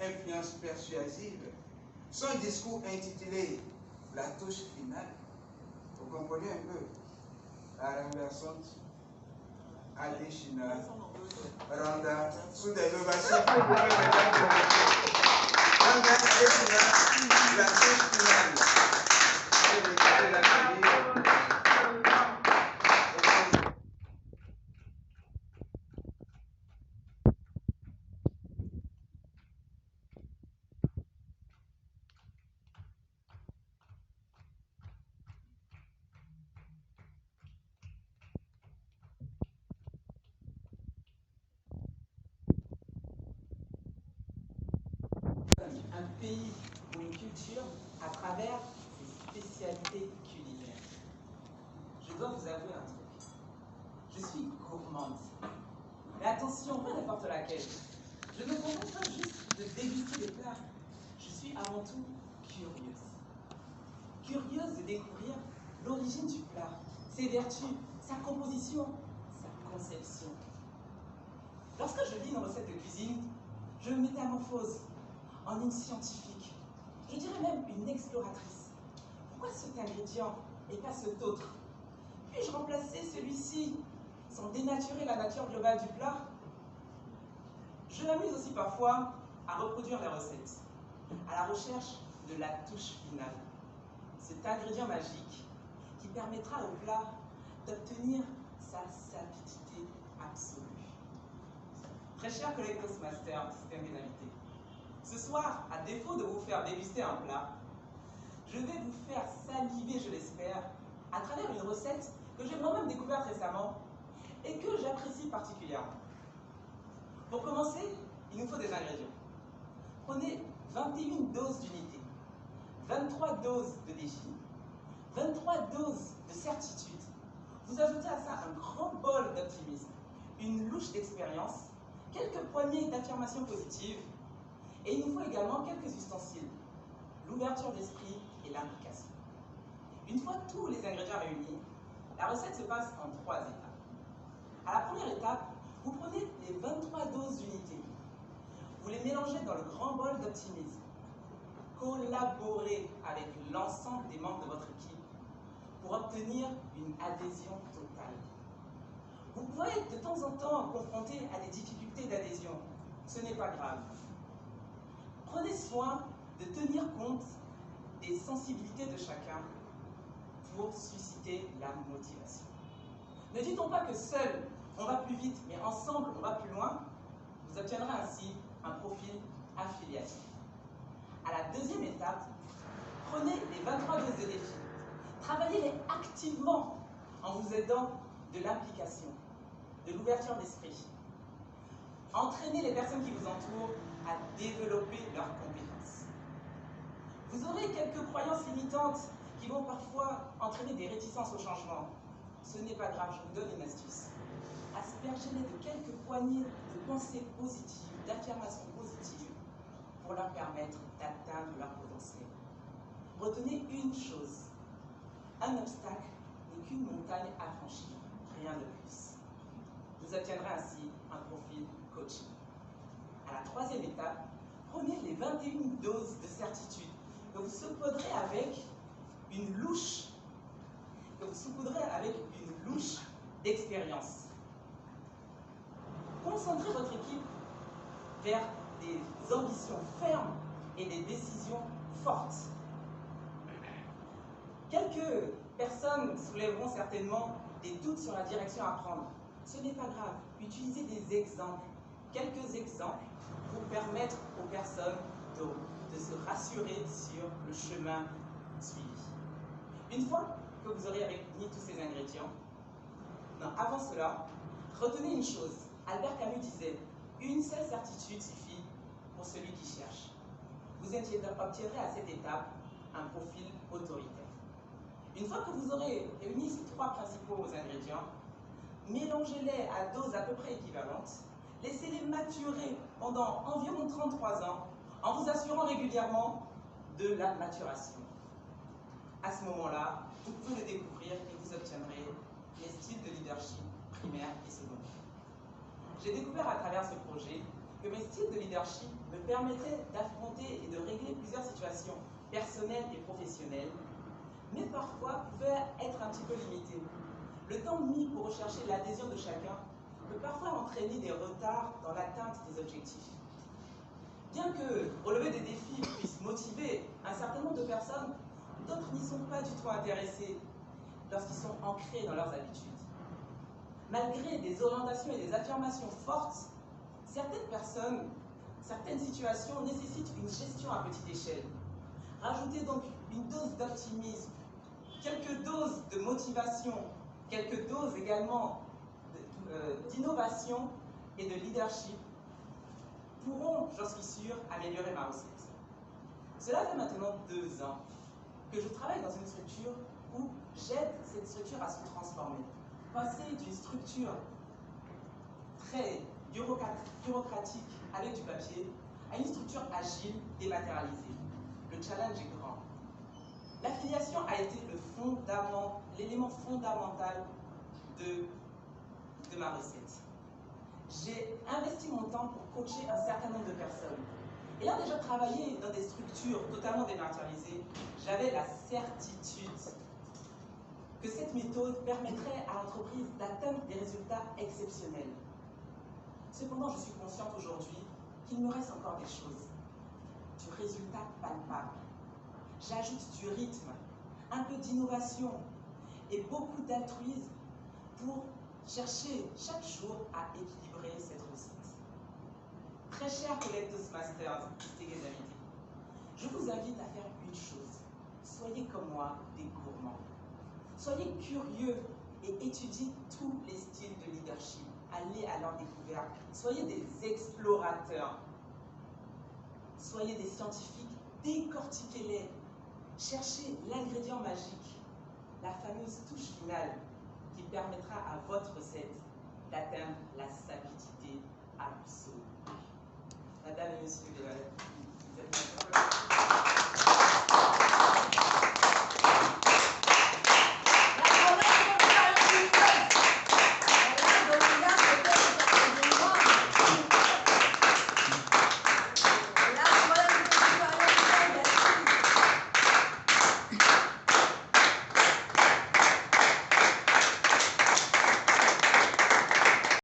influence persuasive. Son discours intitulé « La touche finale », vous comprenez un peu, la renversante Adeshina Randa sous des novations que vous pouvez maintenant provoquer. Randa Adeshina, la touche finale. Un pays ou une culture à travers ses spécialités culinaires. Je dois vous avouer un truc. Je suis gourmande. Mais attention, pas n'importe laquelle. Je ne contente pas juste de déguster des plats. Je suis avant tout curieuse. Curieuse de découvrir l'origine du plat, ses vertus, sa composition, sa conception. Lorsque je lis une recette de cuisine, je me métamorphose en une scientifique, je dirais même une exploratrice. Pourquoi cet ingrédient et pas cet autre? Puis-je remplacer celui-ci sans dénaturer la nature globale du plat? Je m'amuse aussi parfois à reproduire les recettes, à la recherche de la touche finale, cet ingrédient magique qui permettra au plat d'obtenir sa sapidité absolue. Très chers collègues Toastmasters du système pénalité, ce soir, à défaut de vous faire déguster un plat, je vais vous faire saliver, je l'espère, à travers une recette que j'ai moi-même découverte récemment et que j'apprécie particulièrement. Pour commencer, il nous faut des ingrédients. Prenez 21 doses d'unité, 23 doses de défi, 23 doses de certitude. Vous ajoutez à ça un grand bol d'optimisme, une louche d'expérience, quelques poignées d'affirmations positives, et il nous faut également quelques ustensiles, l'ouverture d'esprit et l'implication. Une fois tous les ingrédients réunis, la recette se passe en 3 étapes. À la première étape, vous prenez les 23 doses d'unité. Vous les mélangez dans le grand bol d'optimisme. Collaborez avec l'ensemble des membres de votre équipe pour obtenir une adhésion totale. Vous pouvez être de temps en temps confronté à des difficultés d'adhésion. Ce n'est pas grave. Prenez soin de tenir compte des sensibilités de chacun pour susciter la motivation. Ne dit-on pas que seul on va plus vite, mais ensemble on va plus loin? Vous obtiendrez ainsi un profil affiliatif. À la deuxième étape, prenez les 23 doses de défi. Travaillez-les activement en vous aidant de l'implication, de l'ouverture d'esprit. Entraînez les personnes qui vous entourent à développer leurs compétences. Vous aurez quelques croyances limitantes qui vont parfois entraîner des réticences au changement. Ce n'est pas grave, je vous donne une astuce. Aspergez-les de quelques poignées de pensées positives, d'affirmations positives, pour leur permettre d'atteindre leur potentiel. Retenez une chose, un obstacle n'est qu'une montagne à franchir, rien de plus. Vous obtiendrez ainsi un profil coaching. À la troisième étape, prenez les 21 doses de certitude que vous saupoudrez avec une louche, d'expérience. Concentrez votre équipe vers des ambitions fermes et des décisions fortes. Quelques personnes soulèveront certainement des doutes sur la direction à prendre. Ce n'est pas grave. Utilisez des exemples, quelques exemples pour permettre aux personnes de se rassurer sur le chemin suivi. Une fois que vous aurez réuni tous ces ingrédients, avant cela, retenez une chose. Albert Camus disait, une seule certitude suffit pour celui qui cherche. Vous obtiendrez à cette étape un profil autoritaire. Une fois que vous aurez réuni ces 3 principaux ingrédients, mélangez-les à doses à peu près équivalentes, laissez-les maturer pendant environ 33 ans en vous assurant régulièrement de la maturation. À ce moment-là, vous pouvez le découvrir et vous obtiendrez les styles de leadership primaire et secondaire. J'ai découvert à travers ce projet que mes styles de leadership me permettait d'affronter et de régler plusieurs situations personnelles et professionnelles, mais parfois pouvait être un petit peu limité. Le temps mis pour rechercher l'adhésion de chacun peut parfois entraîner des retards dans l'atteinte des objectifs. Bien que relever des défis puisse motiver un certain nombre de personnes, d'autres n'y sont pas du tout intéressés lorsqu'ils sont ancrés dans leurs habitudes. Malgré des orientations et des affirmations fortes, certaines personnes, certaines situations nécessitent une gestion à petite échelle. Rajoutez donc une dose d'optimisme, quelques doses de motivation, quelques doses également d'innovation et de leadership pourront, j'en suis sûre, améliorer ma recette. Cela fait maintenant 2 ans que je travaille dans une structure où j'aide cette structure à se transformer. Passer d'une structure très bureaucratique avec du papier à une structure agile, dématérialisée. Le challenge est grand. L'affiliation a été l'élément fondamental de ma recette. J'ai investi mon temps pour coacher un certain nombre de personnes. Ayant déjà travaillé dans des structures totalement dématérialisées, j'avais la certitude que cette méthode permettrait à l'entreprise d'atteindre des résultats exceptionnels. Cependant, je suis consciente aujourd'hui qu'il me reste encore des choses. Du résultat palpable. J'ajoute du rythme, un peu d'innovation et beaucoup d'altruisme pour chercher chaque jour à équilibrer cette recette. Très chers collègues Toastmasters, distingués invités, je vous invite à faire une chose. Soyez comme moi des gourmands. Soyez curieux et étudiez tous les styles de leadership. Allez à leur découverte. Soyez des explorateurs. Soyez des scientifiques. Décortiquez-les. Cherchez l'ingrédient magique, la fameuse touche finale qui permettra à votre recette d'atteindre la stabilité absolue. Madame et Monsieur, vous êtes